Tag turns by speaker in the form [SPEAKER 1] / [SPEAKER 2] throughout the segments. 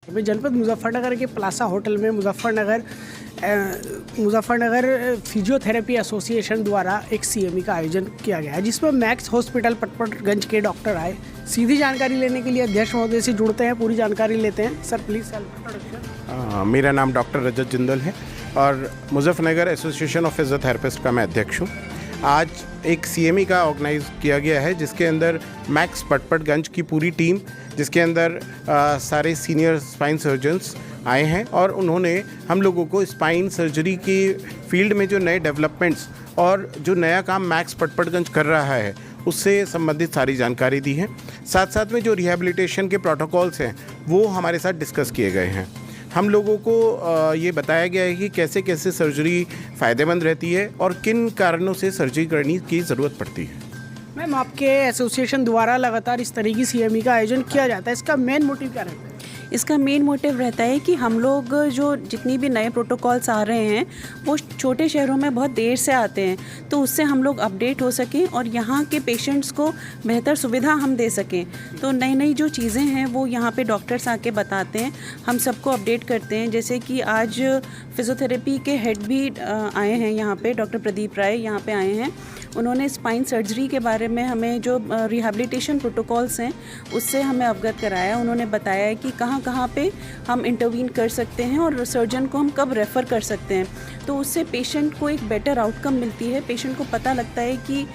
[SPEAKER 1] मैं जनपद मुजफ्फरनगर के प्लासा होटल में मुजफ्फरनगर फिजियोथेरेपी एसोसिएशन द्वारा एक सीएमई का आयोजन किया गया है, जिसमें मैक्स हॉस्पिटल पटपटगंज के डॉक्टर आए। सीधी जानकारी लेने के लिए अध्यक्ष महोदय से जुड़ते हैं, पूरी जानकारी लेते हैं। Sir please self introduction.
[SPEAKER 2] मेरा नाम डॉक्टर रजत जिंदल है और मुजफ्फरनगर एसोसिएशन ऑफ फिजियोथेरेपिस्ट का मैं अध्यक्ष हूँ। आज एक सीएमई का ऑर्गेनाइज किया गया है, जिसके अंदर मैक्स पटपटगंज की पूरी टीम, जिसके अंदर सारे सीनियर स्पाइन सर्जन्स आए हैं और उन्होंने हम लोगों को स्पाइन सर्जरी की फील्ड में जो नए डेवलपमेंट्स और जो नया काम मैक्स पटपटगंज कर रहा है उससे संबंधित सारी जानकारी दी है। साथ साथ में जो रिहैबिलिटेशन के प्रोटोकॉल्स हैं वो हमारे साथ डिस्कस किए गए हैं। हम लोगों को ये बताया गया है कि कैसे कैसे सर्जरी फ़ायदेमंद रहती है और किन कारणों से सर्जरी करने की ज़रूरत पड़ती है।
[SPEAKER 1] मैम, आपके एसोसिएशन द्वारा लगातार इस तरह की सीएमई का आयोजन किया जाता है, इसका मेन मोटिव क्या रहता है?
[SPEAKER 3] इसका मेन मोटिव रहता है कि हम लोग जो जितनी भी नए प्रोटोकॉल्स आ रहे हैं वो छोटे शहरों में बहुत देर से आते हैं, तो उससे हम लोग अपडेट हो सकें और यहाँ के पेशेंट्स को बेहतर सुविधा हम दे सकें। तो नई नई जो चीज़ें हैं वो यहाँ पे डॉक्टर्स आके बताते हैं, हम सबको अपडेट करते हैं। जैसे कि आज फिजियोथेरेपी के हेड भी आए हैं यहाँ पे, डॉक्टर प्रदीप राय यहाँ पे आए हैं। उन्होंने स्पाइन सर्जरी के बारे में हमें जो रिहैबिलिटेशन प्रोटोकॉल्स हैं उससे हमें अवगत कराया। उन्होंने बताया कि कहाँ पे हम इंटरवीन कर सकते हैं और सर्जन को हम कब रेफ़र कर सकते हैं, तो उससे पेशेंट को एक बेटर आउटकम मिलती है। पेशेंट को पता लगता है कि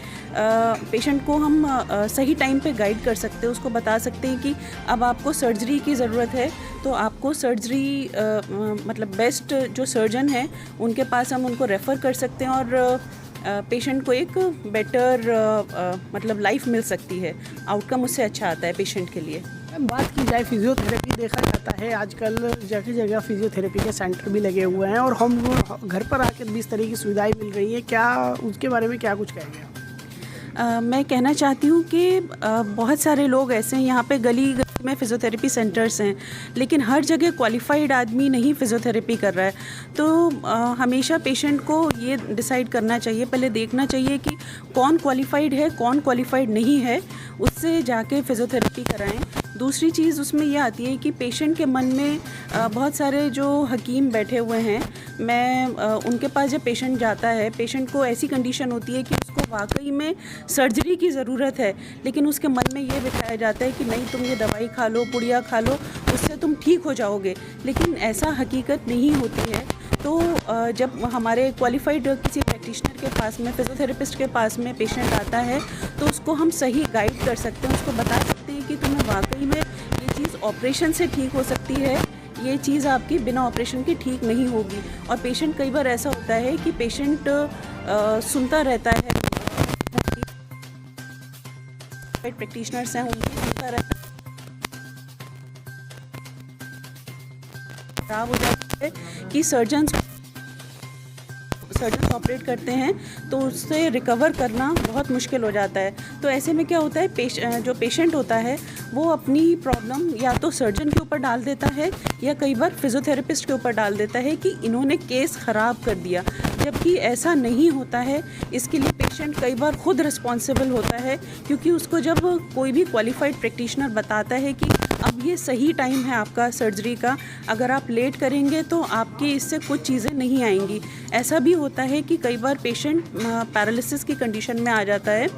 [SPEAKER 3] पेशेंट को हम सही टाइम पे गाइड कर सकते हैं, उसको बता सकते हैं कि अब आपको सर्जरी की ज़रूरत है, तो आपको सर्जरी मतलब बेस्ट जो सर्जन है उनके पास हम उनको रेफ़र कर सकते हैं और पेशेंट को एक बेटर मतलब लाइफ मिल सकती है, आउटकम उससे अच्छा आता है पेशेंट के लिए।
[SPEAKER 1] बात की जाए फिजियोथेरेपी, देखा जाता है आजकल जगह जगह फिजियोथेरेपी के सेंटर भी लगे हुए हैं और हम घर पर आकर भी इस तरह की सुविधाएं मिल रही हैं, क्या उसके बारे में क्या कुछ कहेंगे?
[SPEAKER 3] मैं कहना चाहती हूँ कि बहुत सारे लोग ऐसे हैं यहाँ पे गली गली में फ़िज़ियोथेरेपी सेंटर्स हैं, लेकिन हर जगह क्वालिफाइड आदमी नहीं फ़िज़ियोथेरेपी कर रहा है। तो हमेशा पेशेंट को ये डिसाइड करना चाहिए, पहले देखना चाहिए कि कौन क्वालिफाइड है कौन क्वालिफाइड नहीं है, उससे जाके फ़िज़ियोथेरेपी कराएं। दूसरी चीज़ उसमें यह आती है कि पेशेंट के मन में बहुत सारे जो हकीम बैठे हुए हैं, मैं उनके पास जब पेशेंट जाता है, पेशेंट को ऐसी कंडीशन होती है कि उसको वाकई में सर्जरी की ज़रूरत है, लेकिन उसके मन में ये बिठाया जाता है कि नहीं, तुम ये दवाई खा लो, पुड़िया खा लो, उससे तुम ठीक हो जाओगे, लेकिन ऐसा हकीकत नहीं होती है। तो जब हमारे क्वालिफाइड किसी प्रैक्टिशनर के पास में, फिजियोथेरेपिस्ट के पास में पेशेंट आता है, तो उसको हम सही गाइड कर सकते हैं, उसको बता सकते हैं कि तुम्हें वाकई में ये चीज़ ऑपरेशन से ठीक हो सकती है, ये चीज़ आपकी बिना ऑपरेशन के ठीक नहीं होगी। और पेशेंट कई बार ऐसा होता है कि पेशेंट सुनता रहता है, प्रैक्टिशनर्स हैं उनकी सुनता रहता है, खराब हो जाता है कि सर्जन्स ऑपरेट करते हैं तो उससे रिकवर करना बहुत मुश्किल हो जाता है। तो ऐसे में क्या होता है, जो पेशेंट होता है वो अपनी प्रॉब्लम या तो सर्जन के ऊपर डाल देता है या कई बार फिजियोथेरेपिस्ट के ऊपर डाल देता है कि इन्होंने केस ख़राब कर दिया, जबकि ऐसा नहीं होता है। इसके लिए पेशेंट कई बार खुद रिस्पॉन्सिबल होता है, क्योंकि उसको जब कोई भी क्वालिफाइड प्रैक्टिशनर बताता है कि अब ये सही टाइम है आपका सर्जरी का, अगर आप लेट करेंगे तो आपकी इससे कुछ चीज़ें नहीं आएंगी। ऐसा भी होता है कि कई बार पेशेंट पैरालिसिस की कंडीशन में आ जाता है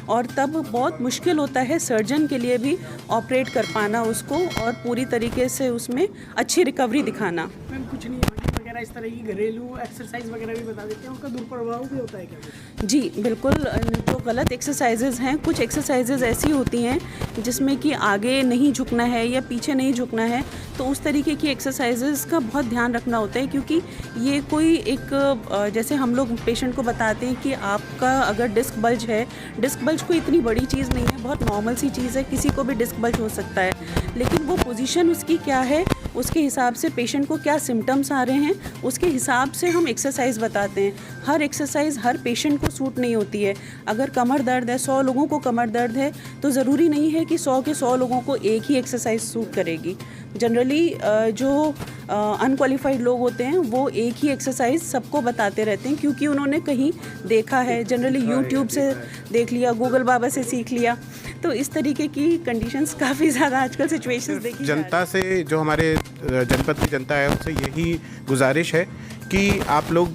[SPEAKER 3] और तब बहुत मुश्किल होता है सर्जन के लिए भी ऑपरेट कर पाना उसको और पूरी तरीके से उसमें अच्छी रिकवरी दिखाना।
[SPEAKER 1] मैम, कुछ नहीं, वगैरह इस तरह की घरेलू एक्सरसाइज वगैरह भी बता देते हैं, उनका दुष्प्रभाव भी होता है क्या?
[SPEAKER 3] जी बिल्कुल, जो गलत एक्सरसाइजेज़ हैं, कुछ एक्सरसाइजेज़ ऐसी होती हैं जिसमें कि आगे नहीं झुकना है या पीछे नहीं झुकना है, तो उस तरीके की एक्सरसाइजेज़ का बहुत ध्यान रखना होता है, क्योंकि ये कोई एक जैसे हम लोग पेशेंट को बताते हैं कि आपका अगर डिस्क बल्ज है, डिस्क बल्ज कोई इतनी बड़ी चीज़ नहीं है, बहुत नॉर्मल सी चीज़ है, किसी को भी डिस्क बल्ज हो सकता है, लेकिन वो पोजीशन उसकी क्या है, उसके हिसाब से पेशेंट को क्या सिम्टम्स आ रहे हैं, उसके हिसाब से हम एक्सरसाइज बताते हैं। हर एक्सरसाइज हर पेशेंट को सूट नहीं होती है। अगर कमर दर्द है, 100 लोगों को कमर दर्द है, तो ज़रूरी नहीं है कि 100 के 100 लोगों को एक ही एक्सरसाइज सूट करेगी। जनरली जो अनक्वालिफाइड लोग होते हैं वो एक ही एक्सरसाइज सबको बताते रहते हैं, क्योंकि उन्होंने कहीं देखा है, जनरली यूट्यूब से देख लिया, गूगल बाबा से सीख लिया, तो इस तरीके की कंडीशंस काफ़ी ज़्यादा आजकल सिचुएशंस देखी जा रही हैं।
[SPEAKER 2] जनता से, जो हमारे जनपद की जनता है, उनसे यही गुजारिश है कि आप लोग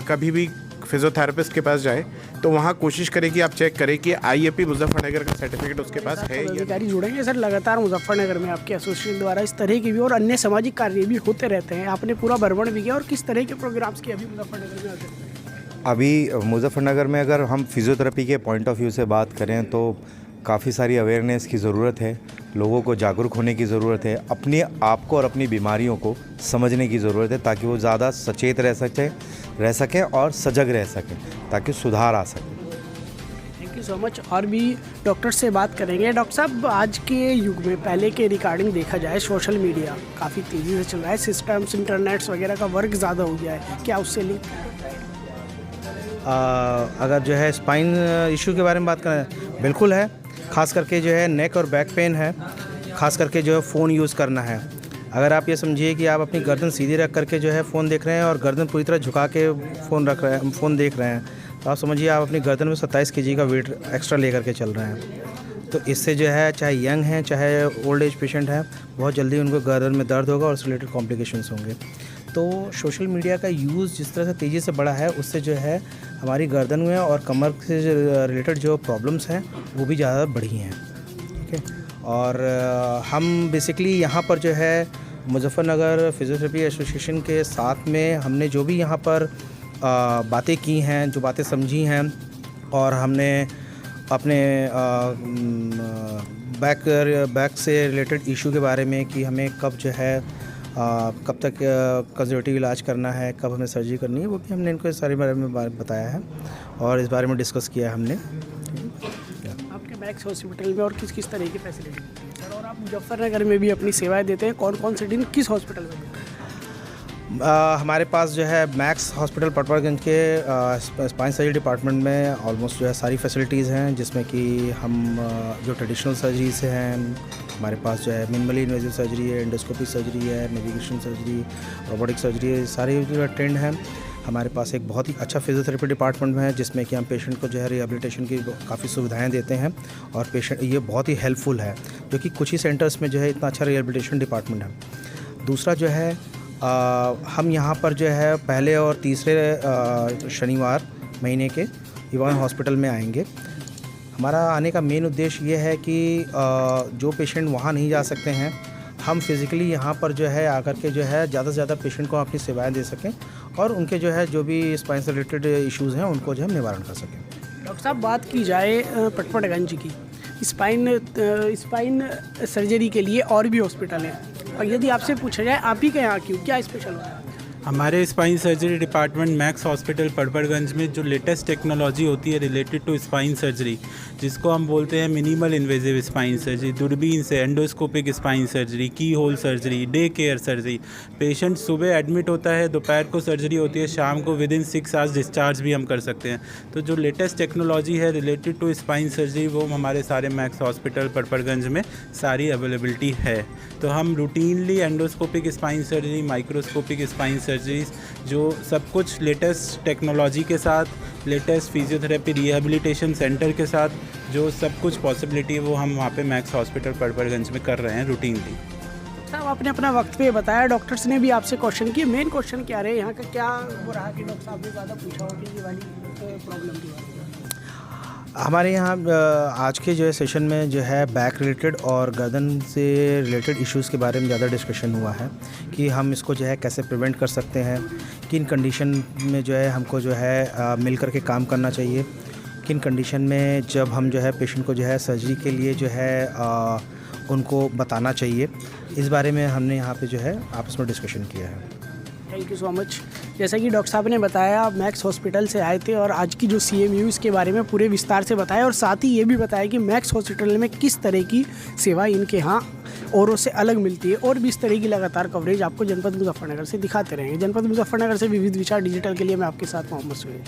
[SPEAKER 2] कभी भी फिजियोथेरेपिस्ट के पास जाएं तो वहाँ कोशिश करें कि आप चेक करें कि IAP मुजफ्फरनगर का सर्टिफिकेट उसके पास है या नहीं।
[SPEAKER 1] अधिकारी जुड़ेंगे सर, लगातार मुजफ्फरनगर में आपके एसोसिएशन द्वारा इस तरह के भी और अन्य सामाजिक कार्य भी होते रहते हैं। आपने पूरा भ्रमण भी किया और किस तरह के प्रोग्राम्स की अभी मुजफ्फरनगर में आते हैं?
[SPEAKER 4] अभी मुजफ्फरनगर में अगर हम फिज़ियोथेरेपी के पॉइंट ऑफ व्यू से बात करें तो काफ़ी सारी अवेयरनेस की ज़रूरत है, लोगों को जागरूक होने की ज़रूरत है, अपने आप को और अपनी बीमारियों को समझने की ज़रूरत है ताकि वो ज़्यादा सचेत रह सकें और सजग रह सकें ताकि सुधार आ सके।
[SPEAKER 1] Thank you so much. और भी डॉक्टर से बात करेंगे। डॉक्टर साहब, आज के युग में पहले के रिगार्डिंग देखा जाए, सोशल मीडिया काफ़ी तेज़ी से चल रहा है, सिस्टम्स इंटरनेट्स वगैरह का वर्क ज़्यादा हो गया है, क्या उससे लिंक?
[SPEAKER 5] अगर जो है स्पाइन इशू के बारे में बात करें, बिल्कुल है। ख़ास करके जो है नेक और बैक पेन है, ख़ास करके जो है फ़ोन यूज़ करना है। अगर आप ये समझिए कि आप अपनी गर्दन सीधी रख करके जो है फ़ोन देख रहे हैं और गर्दन पूरी तरह झुका के फ़ोन देख रहे हैं, तो आप समझिए आप अपनी गर्दन में 27 kg का वेट एक्स्ट्रा लेकर के चल रहे हैं। तो इससे जो है चाहे यंग हैं चाहे ओल्ड एज पेशेंट हैं, बहुत जल्दी उनको गर्दन में दर्द होगा और उससे रिलेटेड कॉम्प्लिकेशंस होंगे। तो सोशल मीडिया का यूज़ जिस तरह से तेज़ी से बढ़ा है, उससे जो है हमारी गर्दन में और कमर से रिलेटेड जो प्रॉब्लम्स हैं वो भी ज़्यादा बढ़ी हैं। ठीक है, और हम बेसिकली यहाँ पर जो है मुजफ्फरनगर फिजियोथेरेपी एसोसिएशन के साथ में हमने जो भी यहाँ पर बातें की हैं, जो बातें समझी हैं, और हमने अपने बैक से रिलेटेड इशू के बारे में कि हमें कब जो है कब तक कंजर्वेटिव इलाज करना है, कब हमें सर्जरी करनी है, वो भी हमने इनको इस सारे बारे में बताया है और इस बारे में डिस्कस किया है हमने।
[SPEAKER 1] आपके मैक्स हॉस्पिटल में और किस किस तरह की फैसिलिटी होती है सर? और आप मुजफ्फरनगर में भी अपनी सेवाएं देते हैं, कौन कौन से दिन किस हॉस्पिटल में देते हैं?
[SPEAKER 5] हमारे पास जो है मैक्स हॉस्पिटल पटवारगंज के स्पाइन सर्जरी डिपार्टमेंट में ऑलमोस्ट जो है सारी फैसिलिटीज़ हैं, जिसमें कि हम जो ट्रेडिशनल सर्जरीज हैं, हमारे पास जो है मिनिमली इन्वेजिव सर्जरी है, एंडोस्कोपी सर्जरी है, नेविगेशन सर्जरी, रोबोटिक सर्जरी है, सारे जो ट्रेंड हैं। हमारे पास एक बहुत ही अच्छा फिजियोथेरेपी डिपार्टमेंट है जिसमें कि हम पेशेंट को जो है रिहेबिलिटेशन की काफ़ी सुविधाएं देते हैं और पेशेंट ये बहुत ही हेल्पफुल है, जो कि कुछ ही सेंटर्स में जो है इतना अच्छा रिहेबिलिटेशन डिपार्टमेंट है। दूसरा जो है हम यहाँ पर जो है पहले और तीसरे शनिवार महीने के इवान हॉस्पिटल में आएंगे। हमारा आने का मेन उद्देश्य ये है कि जो पेशेंट वहाँ नहीं जा सकते हैं, हम फिज़िकली यहाँ पर जो है आकर के जो है ज़्यादा से ज़्यादा पेशेंट को अपनी सेवाएं दे सकें और उनके जो है जो भी स्पाइन से रिलेटेड इश्यूज़ हैं उनको जो है निवारण कर सकें।
[SPEAKER 1] डॉक्टर साहब, बात की जाए पटपड़गंज की, स्पाइन सर्जरी के लिए और भी हॉस्पिटल हैं, और यदि आपसे पूछा जाए आप ही के यहाँ क्यों, क्या स्पेशल होता है?
[SPEAKER 6] हमारे spine surgery department max hospital Patparganj में जो लेटेस्ट टेक्नोलॉजी होती है रिलेटेड टू स्पाइन सर्जरी, जिसको हम बोलते हैं मिनिमल इन्वेजिव स्पाइन सर्जरी, दूरबीन से endoscopic spine surgery, keyhole surgery, day care surgery. Patient सुबह एडमिट होता है, दोपहर को सर्जरी होती है, शाम को विदिन 6 आवर्स डिस्चार्ज भी हम कर सकते हैं। तो जो लेटेस्ट टेक्नोलॉजी है रिलेटेड टू स्पाइन सर्जरी वो हमारे सारे मैक्स हॉस्पिटल पटपड़गंज में सारी अवेलेबिलिटी है। तो हम routinely endoscopic spine surgery, microscopic spine surgeries, जो सब कुछ लेटेस्ट टेक्नोलॉजी के साथ, लेटेस्ट फिजियोथेरेपी रिहेबिलिटेशन सेंटर के साथ जो सब कुछ पॉसिबिलिटी है वो हम वहाँ पे मैक्स हॉस्पिटल पटपड़गंज में कर रहे हैं रूटीनली।
[SPEAKER 1] साहब, आपने अपना वक्त पे बताया, डॉक्टर्स ने भी आपसे क्वेश्चन किए, मेन क्वेश्चन क्या रहे यहाँ का, क्या वो रहा कि डॉक्टर साहब ने ज़्यादा पूछा हो कि ये वाली प्रॉब्लम की बात?
[SPEAKER 5] हमारे यहाँ आज के जो है सेशन में जो है बैक रिलेटेड और गर्दन से रिलेटेड इश्यूज़ के बारे में ज़्यादा डिस्कशन हुआ है कि हम इसको जो है कैसे प्रिवेंट कर सकते हैं, किन कंडीशन में जो है हमको जो है मिल कर के काम करना चाहिए, किन कंडीशन में जब हम जो है पेशेंट को जो है सर्जरी के लिए जो है उनको बताना चाहिए। इस बारे में हमने यहाँ पे जो है आपस में डिस्कशन किया है।
[SPEAKER 1] Thank you so much. जैसा कि डॉक्टर साहब ने बताया, मैक्स हॉस्पिटल से आए थे और आज की जो CMU इसके बारे में पूरे विस्तार से बताया, और साथ ही ये भी बताया कि मैक्स हॉस्पिटल में किस तरह की सेवा इनके यहाँ औरों से अलग मिलती है, और भी इस तरह की लगातार कवरेज आपको जनपद मुजफ्फरनगर से दिखाते रहेंगे। जनपद मुजफ्फरनगर से विविध विचार डिजिटल के लिए मैं आपके साथ मोहम्मद सुहेल।